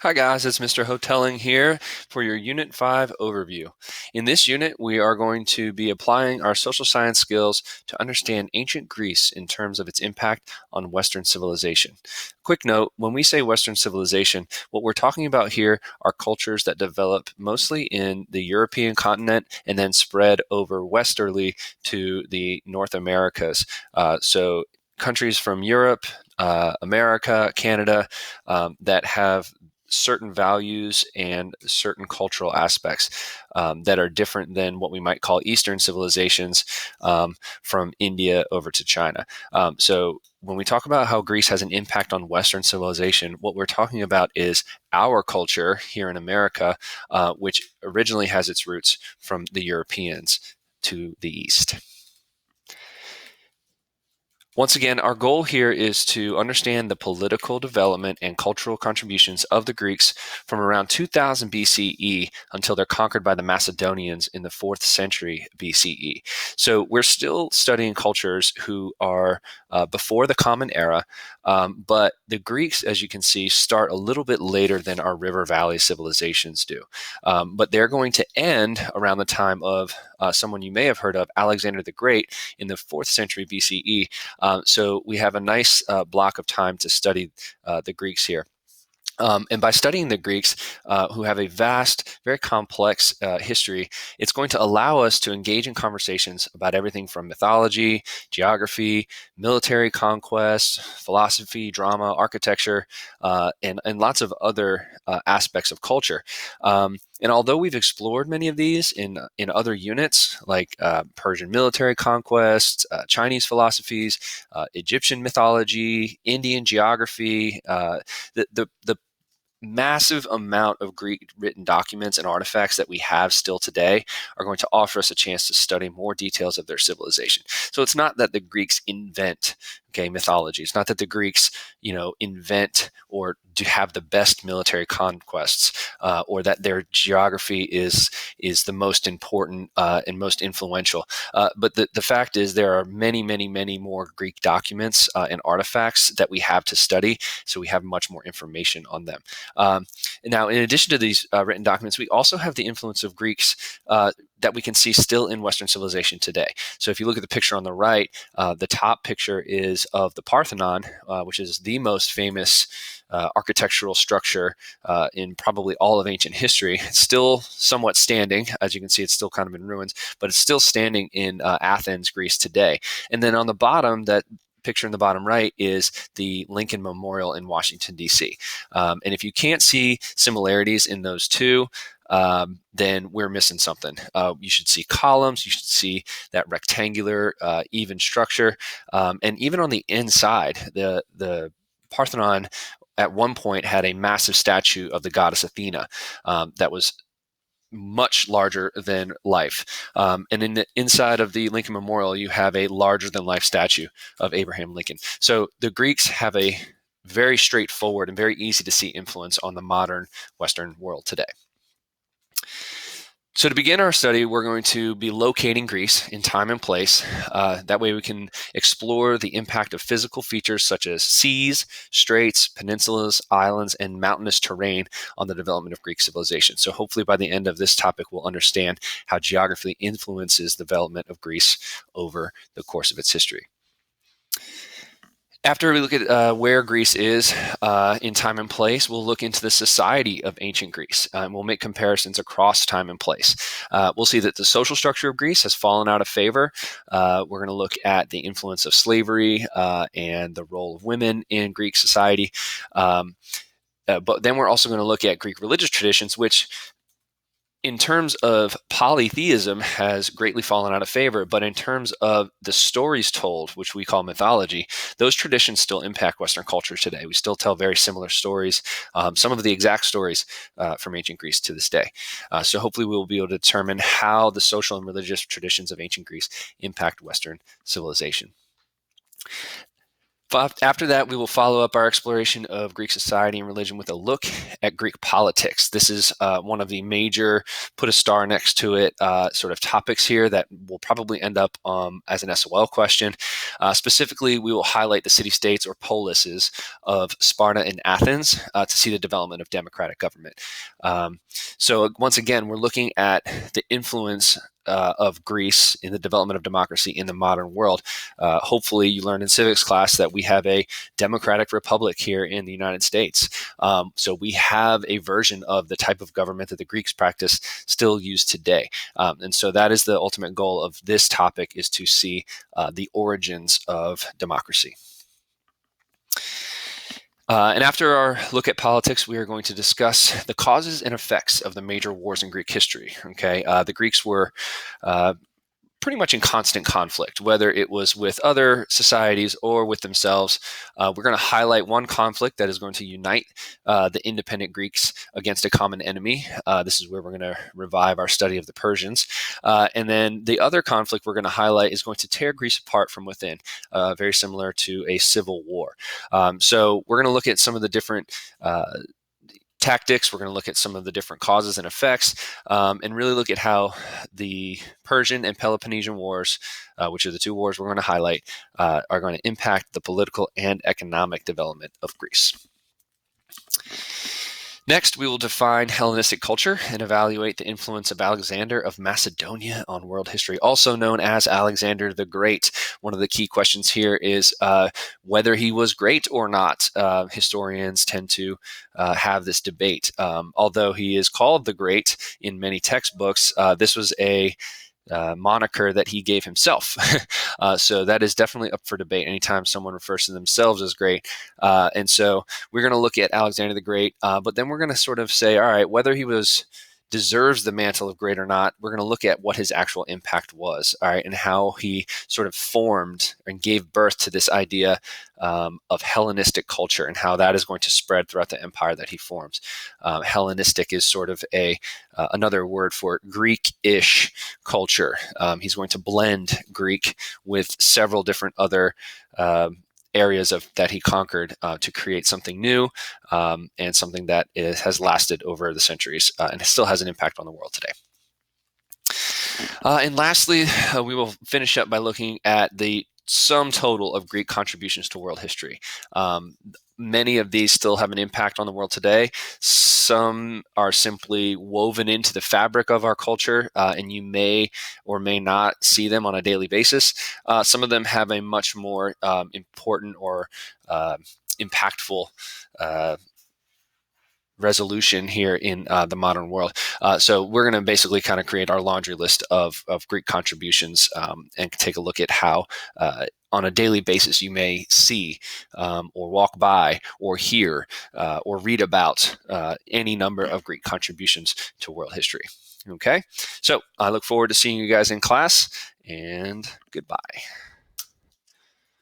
Hi guys, it's Mr. Hoteling here for your Unit 5 overview. In this unit, we are going to be applying our social science skills to understand ancient Greece in terms of its impact on Western civilization. Quick note, when we say Western civilization, what we're talking about here are cultures that develop mostly in the European continent and then spread over westerly to the North Americas. So countries from Europe, America, Canada, that have certain values and certain cultural aspects that are different than what we might call Eastern civilizations from India over to China. So when we talk about how Greece has an impact on Western civilization, what we're talking about is our culture here in America, which originally has its roots from the Europeans to the East. Once again, our goal here is to understand the political development and cultural contributions of the Greeks from around 2000 BCE until they're conquered by the Macedonians in the 4th century BCE. So we're still studying cultures who are before the Common Era, but the Greeks, as you can see, start a little bit later than our River Valley civilizations do. But they're going to end around the time of someone you may have heard of, Alexander the Great, in the 4th century BCE. So we have a nice block of time to study the Greeks here. And by studying the Greeks, who have a vast, very complex history, it's going to allow us to engage in conversations about everything from mythology, geography, military conquest, philosophy, drama, architecture, and lots of other aspects of culture. And although we've explored many of these in other units, like Persian military conquest, Chinese philosophies, Egyptian mythology, Indian geography, the massive amount of Greek written documents and artifacts that we have still today are going to offer us a chance to study more details of their civilization. So it's not that the Greeks invent mythology. It's not that the Greeks, invent or do have the best military conquests, or that their geography is the most important and most influential. But the fact is, there are many, many, many more Greek documents and artifacts that we have to study, so we have much more information on them. Now, in addition to these written documents, we also have the influence of Greeks that we can see still in Western civilization today. So if you look at the picture on the right, the top picture is of the Parthenon, which is the most famous architectural structure in probably all of ancient history. It's still somewhat standing. As you can see, it's still kind of in ruins, but it's still standing in Athens, Greece today. And then on the bottom, that picture in the bottom right is the Lincoln Memorial in Washington, D.C. And if you can't see similarities in those two, then we're missing something. You should see columns. You should see that rectangular, even structure. And even on the inside, the Parthenon at one point had a massive statue of the goddess Athena that was much larger than life. And in the inside of the Lincoln Memorial, you have a larger than life statue of Abraham Lincoln. So the Greeks have a very straightforward and very easy to see influence on the modern Western world today. So to begin our study, we're going to be locating Greece in time and place. That way we can explore the impact of physical features such as seas, straits, peninsulas, islands, and mountainous terrain on the development of Greek civilization. So hopefully by the end of this topic, we'll understand how geography influences the development of Greece over the course of its history. After we look at where Greece is in time and place, we'll look into the society of ancient Greece. And we'll make comparisons across time and place. We'll see that the social structure of Greece has fallen out of favor. We're going to look at the influence of slavery and the role of women in Greek society. But then we're also going to look at Greek religious traditions, which in terms of polytheism has greatly fallen out of favor, but in terms of the stories told, which we call mythology, those traditions still impact Western culture today. We still tell very similar stories, some of the exact stories from ancient Greece to this day. So hopefully we'll be able to determine how the social and religious traditions of ancient Greece impact Western civilization. After that, we will follow up our exploration of Greek society and religion with a look at Greek politics. This is one of the major, put a star next to it, sort of topics here that will probably end up as an SOL question. Specifically, we will highlight the city-states or polises of Sparta and Athens to see the development of democratic government. So once again, we're looking at the influence of Greece in the development of democracy in the modern world. Hopefully, you learned in civics class that we have a democratic republic here in the United States. So we have a version of the type of government that the Greeks practice still use today. And so that is the ultimate goal of this topic, is to see the origins of democracy. And after our look at politics, we are going to discuss the causes and effects of the major wars in Greek history. Okay, the Greeks were pretty much in constant conflict, whether it was with other societies or with themselves. We're going to highlight one conflict that is going to unite the independent Greeks against a common enemy. This is where we're going to revive our study of the Persians. And then the other conflict we're going to highlight is going to tear Greece apart from within, very similar to a civil war. So we're going to look at some of the different tactics. We're going to look at some of the different causes and effects, and really look at how the Persian and Peloponnesian Wars, which are the two wars we're going to highlight, are going to impact the political and economic development of Greece. Next, we will define Hellenistic culture and evaluate the influence of Alexander of Macedonia on world history, also known as Alexander the Great. One of the key questions here is whether he was great or not. Historians tend to have this debate. Although he is called the Great in many textbooks, this was a moniker that he gave himself. So that is definitely up for debate anytime someone refers to themselves as great. And so we're going to look at Alexander the Great, but then we're going to sort of say, all right, whether he deserves the mantle of great or not, we're going to look at what his actual impact was, all right, and how he sort of formed and gave birth to this idea of Hellenistic culture and how that is going to spread throughout the empire that he forms. Hellenistic is sort of another word for Greek-ish culture. He's going to blend Greek with several different other areas that he conquered to create something new and something that has lasted over the centuries and still has an impact on the world today. And lastly, we will finish up by looking at the sum total of Greek contributions to world history. Many of these still have an impact on the world today. Some are simply woven into the fabric of our culture, and you may or may not see them on a daily basis. Some of them have a much more important or impactful resolution here in the modern world. So we're going to basically kind of create our laundry list of Greek contributions and take a look at how on a daily basis you may see or walk by or hear or read about any number of Greek contributions to world history. Okay, so I look forward to seeing you guys in class, and goodbye.